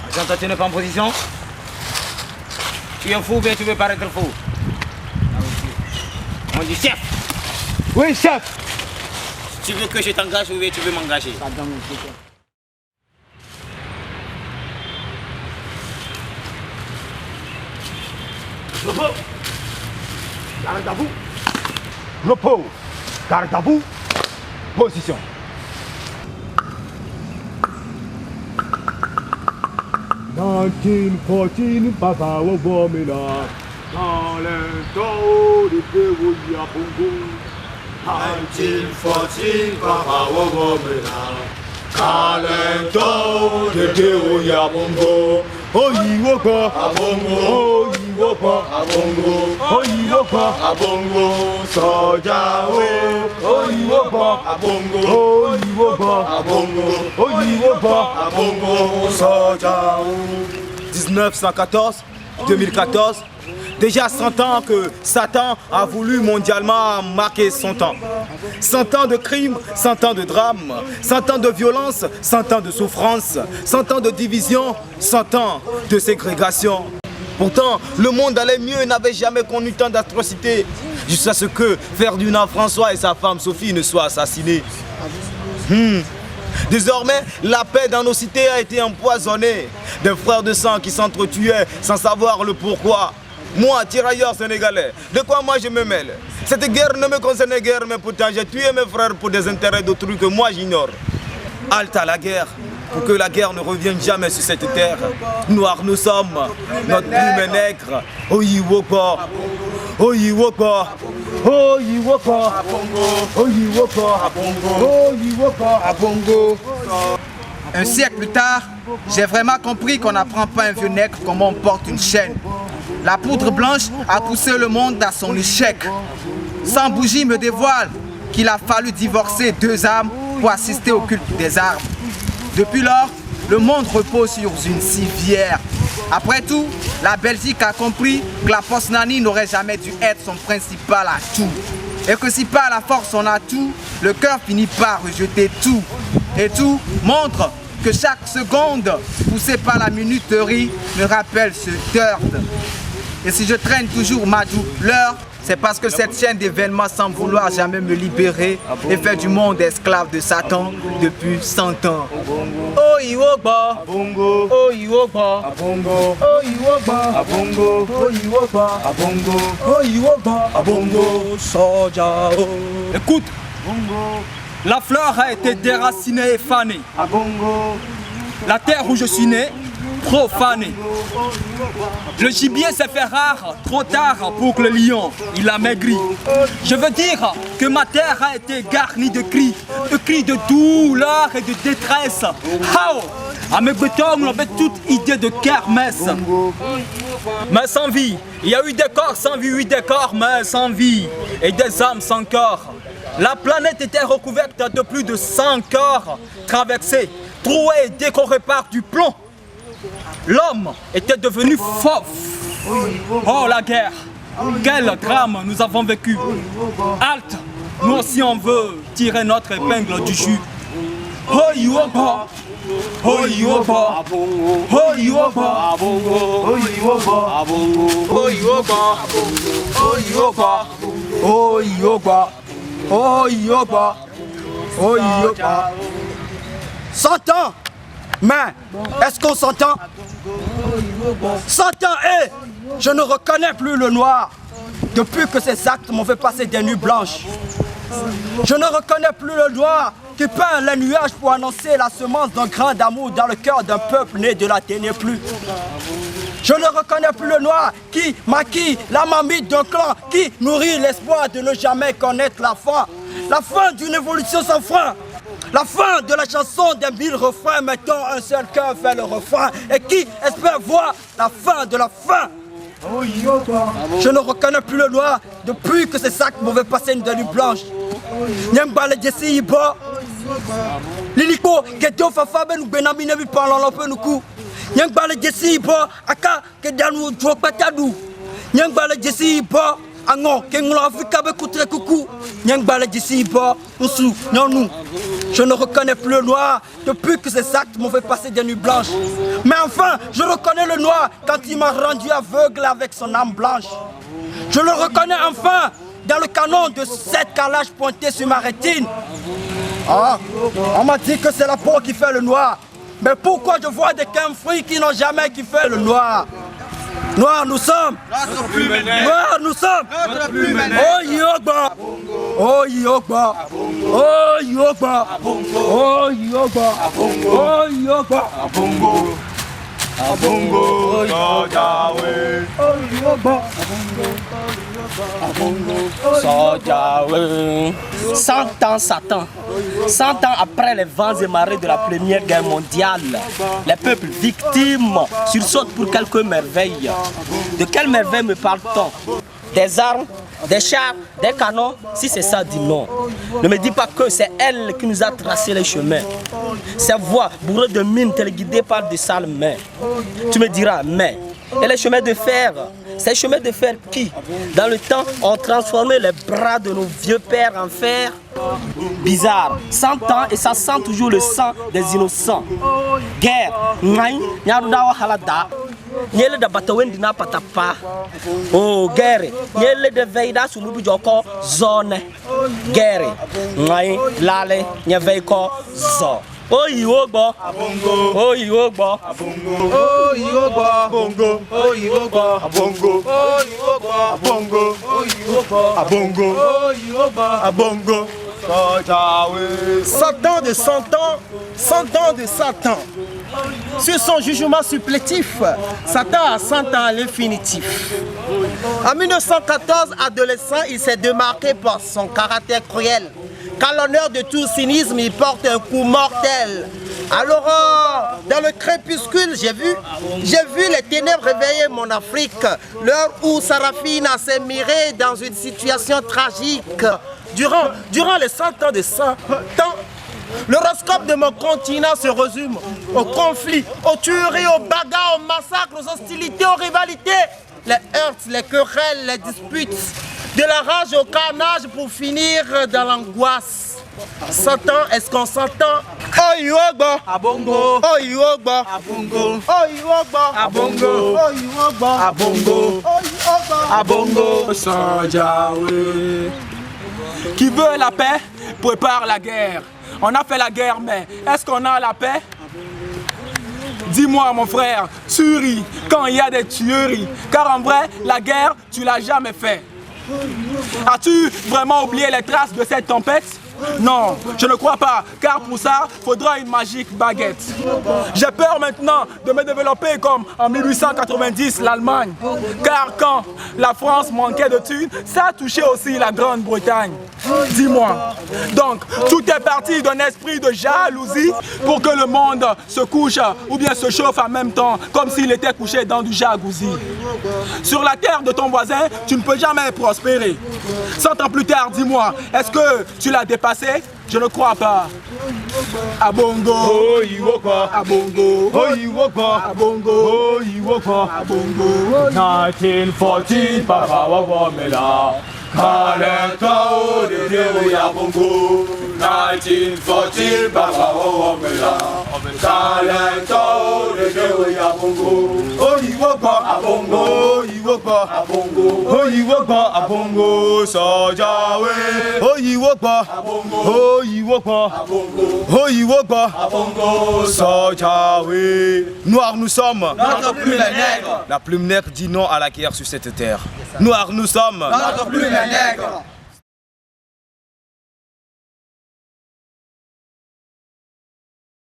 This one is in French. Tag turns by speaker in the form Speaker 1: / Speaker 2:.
Speaker 1: Agent, toi, tu n'es pas en position? Tu es fou ou bien tu veux paraître fou? On dit chef!
Speaker 2: Oui, chef!
Speaker 1: Tu veux que je t'engage ou bien tu veux m'engager?
Speaker 2: Repos! Garde à vous! Repos! Garde à vous! Position! Papa Womina, talento de Teoya Bongo.
Speaker 3: 1914, Papa Womina, talento de Teoya Bongo.
Speaker 2: Oyiwopa,
Speaker 3: Abongo,
Speaker 2: Oyiwopa,
Speaker 3: Abongo,
Speaker 2: Oyiwopa,
Speaker 3: Abongo, Soja,
Speaker 2: Oyiwopa,
Speaker 3: Abongo,
Speaker 2: Oyiwopa,
Speaker 3: Abongo,
Speaker 2: Oyiwopa,
Speaker 3: Abongo, Soja.
Speaker 4: 1914-2014, déjà 100 ans que Satan a voulu mondialement marquer son temps. 100 ans de crimes, 100 ans de drames, 100 ans de violence, 100 ans de souffrance, 100 ans de division, 100 ans de ségrégation. Pourtant, le monde allait mieux et n'avait jamais connu tant d'atrocités, jusqu'à ce que Ferdinand François et sa femme Sophie ne soient assassinés. Désormais, la paix dans nos cités a été empoisonnée. Des frères de sang qui s'entretuaient sans savoir le pourquoi. Moi, tirailleur sénégalais, de quoi moi je me mêle? Cette guerre ne me concerne guère, mais pourtant j'ai tué mes frères pour des intérêts d'autrui que moi j'ignore. Halte à la guerre, pour que la guerre ne revienne jamais sur cette terre. Noirs nous sommes, notre plume est nègre. Oyiwopa, Oyiwopa, Oyiwopa, Oyiwopa, Oyiwopa, Abongo.
Speaker 5: Un siècle plus tard, j'ai vraiment compris qu'on n'apprend pas un vieux nègre comment on porte une chaîne. La poudre blanche a poussé le monde à son échec. Sans bougie me dévoile qu'il a fallu divorcer 2 âmes pour assister au culte des armes. Depuis lors, le monde repose sur une civière. Après tout, la Belgique a compris que la Posnanie n'aurait jamais dû être son principal atout. Et que si par la force on a tout, le cœur finit par rejeter tout. Et tout montre que chaque seconde poussée par la minuterie me rappelle ce dirt. Et si je traîne toujours ma douleur, c'est parce que cette chaîne d'événements semble vouloir jamais me libérer et faire du monde esclave de Satan depuis 100 ans. Oyiwopa,
Speaker 2: Abongo,
Speaker 5: Oyiwopa,
Speaker 2: Abongo,
Speaker 5: Oyiwopa,
Speaker 2: Abongo,
Speaker 5: Oyiwopa,
Speaker 2: Abongo,
Speaker 5: Oyiwopa,
Speaker 2: Abongo,
Speaker 5: Soja.
Speaker 6: Écoute, la fleur a été déracinée et fanée.
Speaker 2: Abongo,
Speaker 6: La terre où je suis né, profanée. Le gibier s'est fait rare trop tard pour que le lion, il a maigri. Je veux dire que ma terre a été garnie de cris de douleur et de détresse. How? À mes bétons, on avait toute idée de kermesse. Mais sans vie, il y a eu des corps sans vie, oui des corps mais sans vie, et des âmes sans corps. La planète était recouverte de plus de 100 corps traversés, troués et décorés par du plomb. L'homme était devenu fauve. Oh la guerre, quel drame nous avons vécu. Halte, nous aussi on veut tirer notre épingle du jus. Oyiwopa, Oyiwopa, Oyiwopa,
Speaker 2: Oyiwopa,
Speaker 5: Oyiwopa, Oyiwopa, Oyiwopa, Oyiwopa, Oyiwopa. 100 ans. Mais, est-ce qu'on s'entend? 100 ans et je ne reconnais plus le noir. Depuis que ces actes m'ont fait passer des nuits blanches. Je ne reconnais plus le noir qui peint les nuages pour annoncer la semence d'un grain d'amour dans le cœur d'un peuple né de la ténèbre plus. Je ne reconnais plus le noir qui maquille la marmite d'un clan, qui nourrit l'espoir de ne jamais connaître la fin d'une évolution sans frein. La fin de la chanson des 1000 refrains, mettant un seul cœur fait le refrain. Et qui espère voir la fin de la fin? Je ne reconnais plus le noir depuis que ces sacs m'avaient passé une nuit blanche. Nyambale Jesse Ibo, Liliko, Keto Fafa Ben Benami Nevi parlant l'emploi nous coup. Nyambale Jesse Ibo, Aka, Kedanou, Dropatadou. Nyambale Jesse Ibo, Ango, Kengulo Afrika Bekoutre Coucou. Nyambale Jesse Ibo, Usu, Nyonou.
Speaker 6: Je ne reconnais plus le noir depuis que ces actes m'ont fait passer des nuits blanches. Mais enfin, je reconnais le noir quand il m'a rendu aveugle avec son âme blanche. Je le reconnais enfin dans le canon de 7 carrelages pointés sur ma rétine. Ah, on m'a dit que c'est la peau qui fait le noir. Mais pourquoi je vois des fruits qui n'ont jamais kiffé le noir? Noir nous sommes. Noir nous sommes. Oh Yogba. Oh Yogba. Oh Yogba. Oh Yogba. Oh Yogba.
Speaker 3: Abongo, Abongo, Sojawe.
Speaker 6: Oh Yogba.
Speaker 7: Sojawe. 100 ans Satan. 100 ans après les vents et marées de la Première Guerre mondiale, les peuples victimes sursautent pour quelques merveilles. De quelles merveilles me parle-t-on? Des armes, des chars, des canons? Si c'est ça, dis non. Ne me dis pas que c'est elle qui nous a tracé les chemins. Ces voies bourrées de mines téléguidées par de sales mains. Tu me diras, mais, et les chemins de fer? Ces chemins de fer qui, dans le temps, ont transformé les bras de nos vieux pères en fer? Bizarre, 100 ans et ça sent toujours le sang des innocents. Guerre, Nyele da batawendi na patapa. Oh, guerre, nyele de veida sumubu joko zone. Guerre, ngai lale nyeveiko zo. Oh Yogba, oh Yogba,
Speaker 3: Oh Yogba, Abongo, oh Yogba, Abongo, oh Yogba, Abongo, oh Yogba, Abongo, oh Yogba, Abongo, Sojawe.
Speaker 5: 100 ans de 100 ans, 100 ans de Satan. Sur son jugement supplétif, Satan a 100 ans à l'infinitif. En 1914, adolescent, il s'est démarqué par son caractère cruel. Qu'à l'honneur de tout cynisme, il porte un coup mortel. Alors, dans le crépuscule, j'ai vu les ténèbres réveiller mon Afrique. L'heure où Sarafina s'est mirée dans une situation tragique. Durant les 100 ans de 100 ans, l'horoscope de mon continent se résume aux conflits, aux tueries, aux bagarres, aux massacres, aux hostilités, aux rivalités, les heurts, les querelles, les disputes, de la rage au carnage pour finir dans l'angoisse. 100 ans, est-ce qu'on s'entend? Oh Yogba, Abongo, oh Yogba, Abongo, oh Yogba, Abongo, oh Yogba, Abongo, oh Yogba,
Speaker 6: Abongo, Sojawe. Qui veut la paix prépare la guerre. On a fait la guerre, mais est-ce qu'on a la paix? Dis-moi mon frère, tu ris quand il y a des tueries. Car en vrai, la guerre, tu l'as jamais fait. As-tu vraiment oublié les traces de cette tempête? Non, je ne crois pas, car pour ça, faudra une magique baguette. J'ai peur maintenant de me développer comme en 1890 l'Allemagne. Car quand la France manquait de thunes, ça a touché aussi la Grande-Bretagne. Dis-moi, donc tout est parti d'un esprit de jalousie pour que le monde se couche ou bien se chauffe en même temps, comme s'il était couché dans du jacuzzi. Sur la terre de ton voisin, tu ne peux jamais prospérer. 100 ans plus tard, dis-moi, est-ce que tu l'as dépassé? Je ne crois pas. Abongo,
Speaker 3: Oh Yogba,
Speaker 6: Abongo,
Speaker 3: oh Yogba,
Speaker 6: Abongo,
Speaker 3: oh Yogba,
Speaker 6: Abongo.
Speaker 3: 1914, Papa Wawamela. Kalentao de Deoya Bongo. 1914, Papa Wawamela. Kalentao de Deoya Bongo. Oh Yogba, Abongo, oh Yogba, Abongo, oh Yogba, Abongo, Sojawe. Oh Yogba, Abongo, oh Yogba, Abongo, oh Yogba, Abongo, Sojawe.
Speaker 4: Noirs nous sommes.
Speaker 2: Notre plume est nègre.
Speaker 4: La plume nègre dit non à la guerre sur cette terre. Noirs nous sommes.
Speaker 2: Notre plume est nègre.